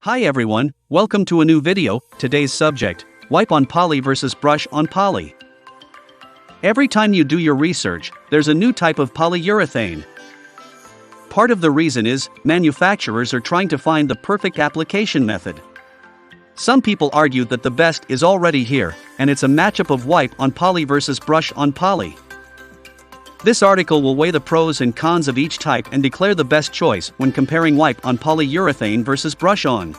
Hi everyone, welcome to a new video. Today's subject, wipe on poly versus brush on poly. Every time you do your research, there's a new type of polyurethane. Part of the reason is, manufacturers are trying to find the perfect application method. Some people argue that the best is already here, and it's a matchup of wipe on poly versus brush on poly. This article will weigh the pros and cons of each type and declare the best choice when comparing wipe on polyurethane versus brush on.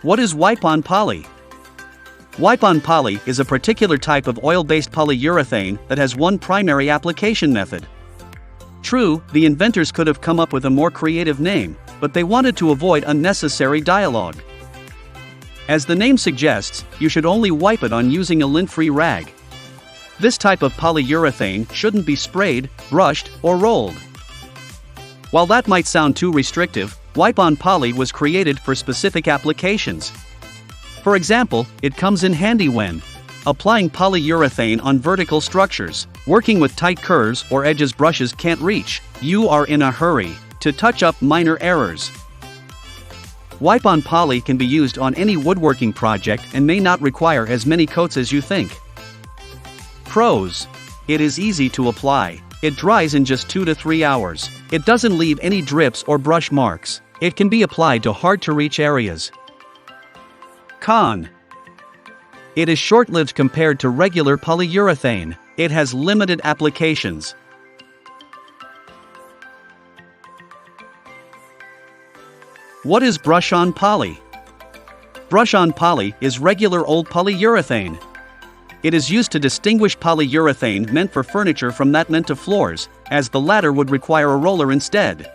What is wipe on poly? Wipe on poly is a particular type of oil-based polyurethane that has one primary application method. True, the inventors could have come up with a more creative name, but they wanted to avoid unnecessary dialogue. As the name suggests, you should only wipe it on using a lint-free rag. This type of polyurethane shouldn't be sprayed, brushed, or rolled. While that might sound too restrictive, wipe on poly was created for specific applications. For example, it comes in handy when applying polyurethane on vertical structures, working with tight curves or edges brushes can't reach, you are in a hurry to touch up minor errors. Wipe on poly can be used on any woodworking project and may not require as many coats as you think. Pros. It is easy to apply. It dries in just 2 to 3 hours. It doesn't leave any drips or brush marks. It can be applied to hard-to-reach areas. Con. It is short-lived compared to regular polyurethane. It has limited applications. What is brush on poly? Brush on poly is regular old polyurethane. It is used to distinguish polyurethane meant for furniture from that meant to floors, as the latter would require a roller instead.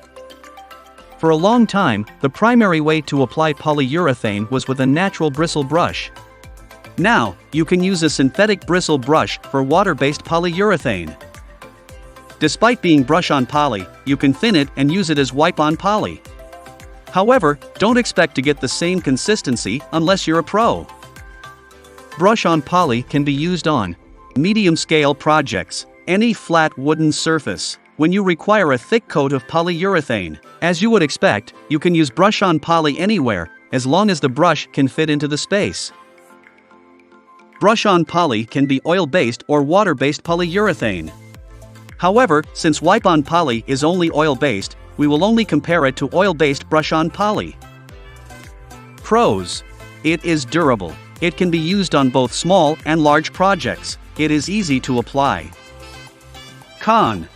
For a long time, the primary way to apply polyurethane was with a natural bristle brush. Now, you can use a synthetic bristle brush for water-based polyurethane. Despite being brush on poly, you can thin it and use it as wipe on poly. However, don't expect to get the same consistency unless you're a pro. Brush on poly can be used on medium-scale projects, any flat wooden surface. When you require a thick coat of polyurethane, as you would expect, you can use brush on poly anywhere, as long as the brush can fit into the space. Brush on poly can be oil-based or water-based polyurethane. However, since wipe on poly is only oil-based, we will only compare it to oil-based brush on poly. Pros. It is durable. It can be used on both small and large projects. It is easy to apply. Con.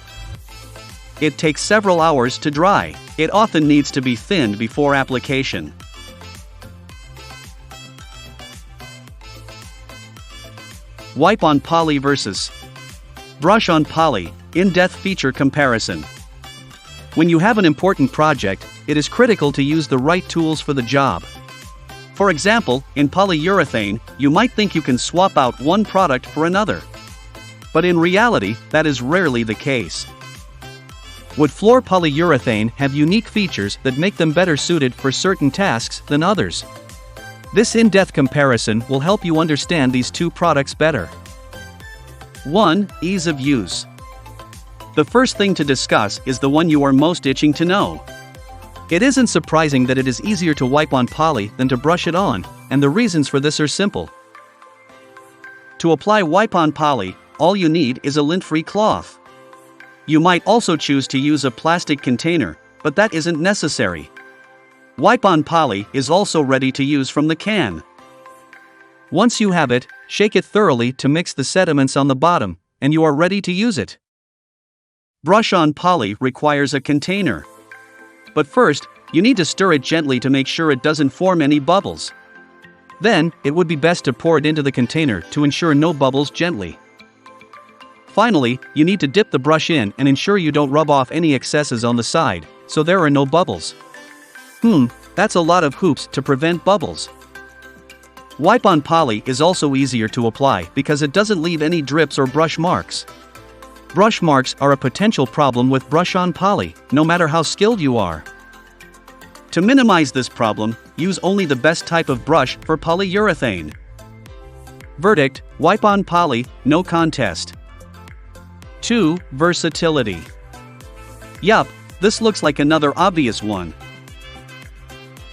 It takes several hours to dry. It often needs to be thinned before application. Wipe on poly versus brush on poly, in-depth feature comparison. When you have an important project, it is critical to use the right tools for the job. For example, in polyurethane, you might think you can swap out one product for another. But in reality, that is rarely the case. Wood floor polyurethane have unique features that make them better suited for certain tasks than others. This in-depth comparison will help you understand these two products better. 1. Ease of use. The first thing to discuss is the one you are most itching to know. It isn't surprising that it is easier to wipe on poly than to brush it on, and the reasons for this are simple. To apply wipe on poly, all you need is a lint-free cloth. You might also choose to use a plastic container, but that isn't necessary. Wipe on poly is also ready to use from the can. Once you have it, shake it thoroughly to mix the sediments on the bottom, and you are ready to use it. Brush on poly requires a container. But first, you need to stir it gently to make sure it doesn't form any bubbles. Then, it would be best to pour it into the container to ensure no bubbles gently. Finally, you need to dip the brush in and ensure you don't rub off any excesses on the side, so there are no bubbles. That's a lot of hoops to prevent bubbles. Wipe on poly is also easier to apply because it doesn't leave any drips or brush marks. Brush marks are a potential problem with brush on poly, no matter how skilled you are. To minimize this problem, use only the best type of brush for polyurethane. Verdict: wipe on poly, no contest. 2. Versatility. Yup, This looks like another obvious one.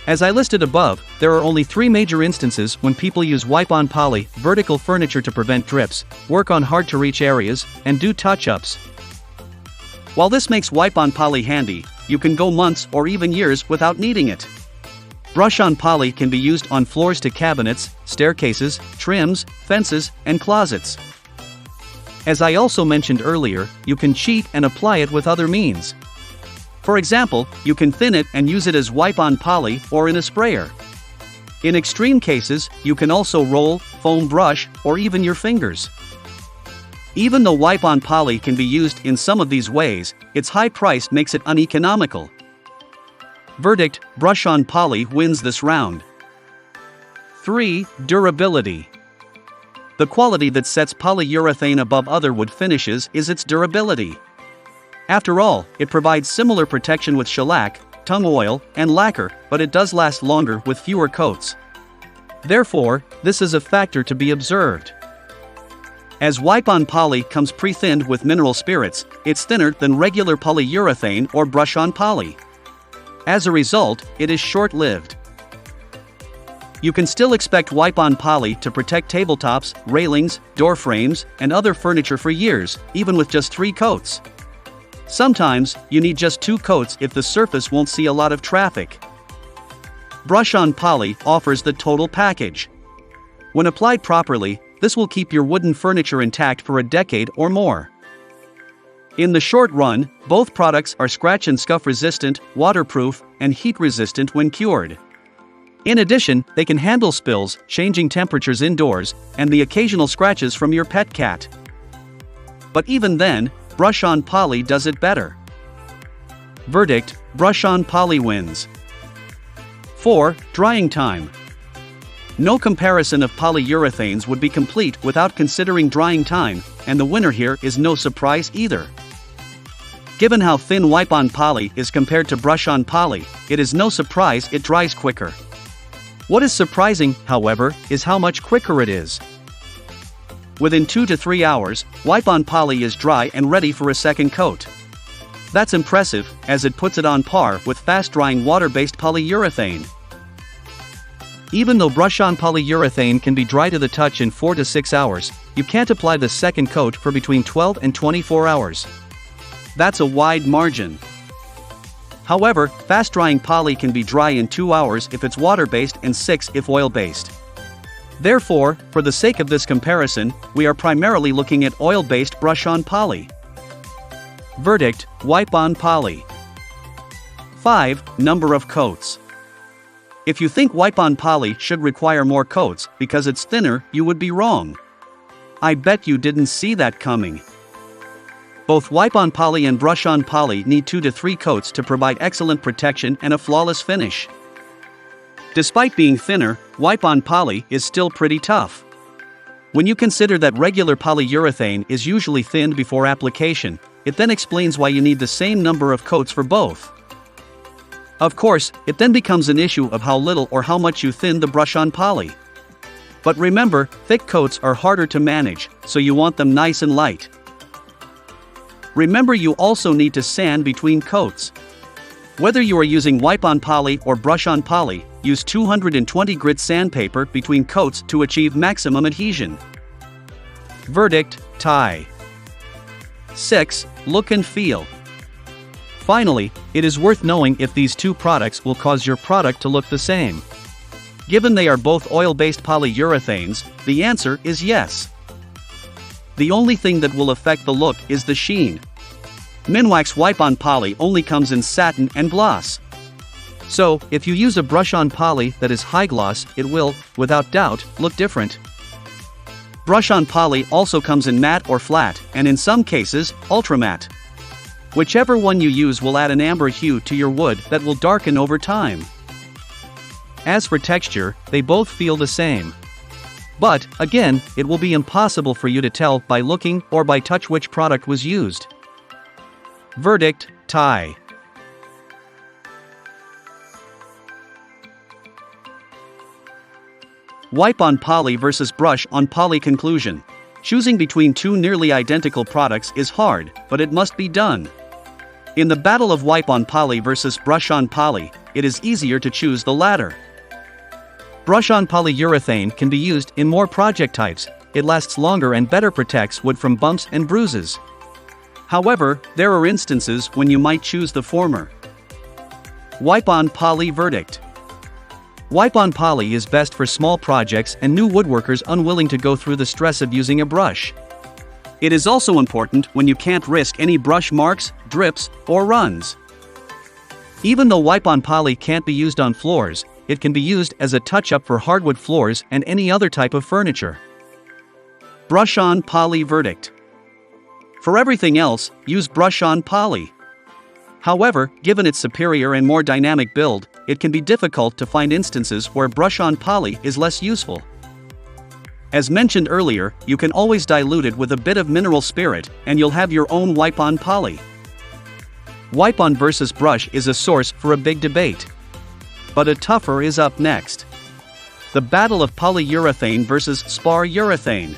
As I listed above, there are only 3 major instances when people use wipe-on poly vertical furniture to prevent drips, work on hard-to-reach areas, and do touch-ups. While this makes wipe-on poly handy, you can go months or even years without needing it. Brush-on poly can be used on floors to cabinets, staircases, trims, fences, and closets. As I also mentioned earlier, you can cheat and apply it with other means. For example, you can thin it and use it as wipe-on poly or in a sprayer. In extreme cases, you can also roll, foam brush, or even your fingers. Even though wipe-on poly can be used in some of these ways, its high price makes it uneconomical. Verdict: brush-on poly wins this round. 3. Durability. The quality that sets polyurethane above other wood finishes is its durability. After all, it provides similar protection with shellac, tung oil, and lacquer, but it does last longer with fewer coats. Therefore, this is a factor to be observed. As wipe-on poly comes pre-thinned with mineral spirits, it's thinner than regular polyurethane or brush-on poly. As a result, it is short-lived. You can still expect wipe-on poly to protect tabletops, railings, door frames, and other furniture for years, even with just 3 coats. Sometimes, you need just 2 coats if the surface won't see a lot of traffic. Brush-on poly offers the total package. When applied properly, this will keep your wooden furniture intact for a decade or more. In the short run, both products are scratch and scuff resistant, waterproof, and heat resistant when cured. In addition, they can handle spills, changing temperatures indoors, and the occasional scratches from your pet cat. But even then, brush-on poly does it better. Verdict: brush-on poly wins. 4. Drying time. No comparison of polyurethanes would be complete without considering drying time, and the winner here is no surprise either. Given how thin wipe-on poly is compared to brush-on poly, it is no surprise it dries quicker. What is surprising, however, is how much quicker it is. Within 2 to 3 hours, wipe-on poly is dry and ready for a second coat. That's impressive, as it puts it on par with fast-drying water-based polyurethane. Even though brush-on polyurethane can be dry to the touch in 4 to 6 hours, you can't apply the second coat for between 12 and 24 hours. That's a wide margin. However, fast-drying poly can be dry in 2 hours if it's water-based and 6 if oil-based. Therefore, for the sake of this comparison, we are primarily looking at oil-based brush-on poly. Verdict: wipe-on poly. 5. Number of coats. If you think wipe-on poly should require more coats because it's thinner, you would be wrong. I bet you didn't see that coming. Both wipe-on poly and brush-on poly need 2 to 3 coats to provide excellent protection and a flawless finish. Despite being thinner, wipe-on poly is still pretty tough. When you consider that regular polyurethane is usually thinned before application, it then explains why you need the same number of coats for both. Of course, it then becomes an issue of how little or how much you thin the brush-on poly. But remember, thick coats are harder to manage, so you want them nice and light. Remember, you also need to sand between coats. Whether you are using wipe-on poly or brush-on poly, use 220 grit sandpaper between coats to achieve maximum adhesion. Verdict: tie. 6. Look and feel. Finally, it is worth knowing if these 2 products will cause your product to look the same. Given they are both oil-based polyurethanes, the answer is yes. The only thing that will affect the look is the sheen. Minwax wipe-on poly only comes in satin and gloss. So, if you use a brush-on poly that is high gloss, it will, without doubt, look different. Brush-on poly also comes in matte or flat, and in some cases, ultra matte. Whichever one you use will add an amber hue to your wood that will darken over time. As for texture, they both feel the same. But, again, it will be impossible for you to tell by looking or by touch which product was used. Verdict: tie. Wipe-on poly versus brush-on poly. Conclusion: choosing between 2 nearly identical products is hard, but it must be done. In the battle of wipe on poly versus brush on poly, it is easier to choose the latter. Brush on polyurethane can be used in more project types, it lasts longer and better protects wood from bumps and bruises. However, there are instances when you might choose the former. Wipe on poly verdict. Wipe on poly is best for small projects and new woodworkers unwilling to go through the stress of using a brush. It is also important when you can't risk any brush marks, drips, or runs. Even though wipe on poly can't be used on floors, it can be used as a touch-up for hardwood floors and any other type of furniture. Brush on poly verdict. For everything else, use brush on poly. However, given its superior and more dynamic build, it can be difficult to find instances where brush on poly is less useful. As mentioned earlier, you can always dilute it with a bit of mineral spirit, and you'll have your own wipe on poly. Wipe on versus brush is a source for a big debate. But a tougher is up next. The battle of polyurethane versus spar urethane.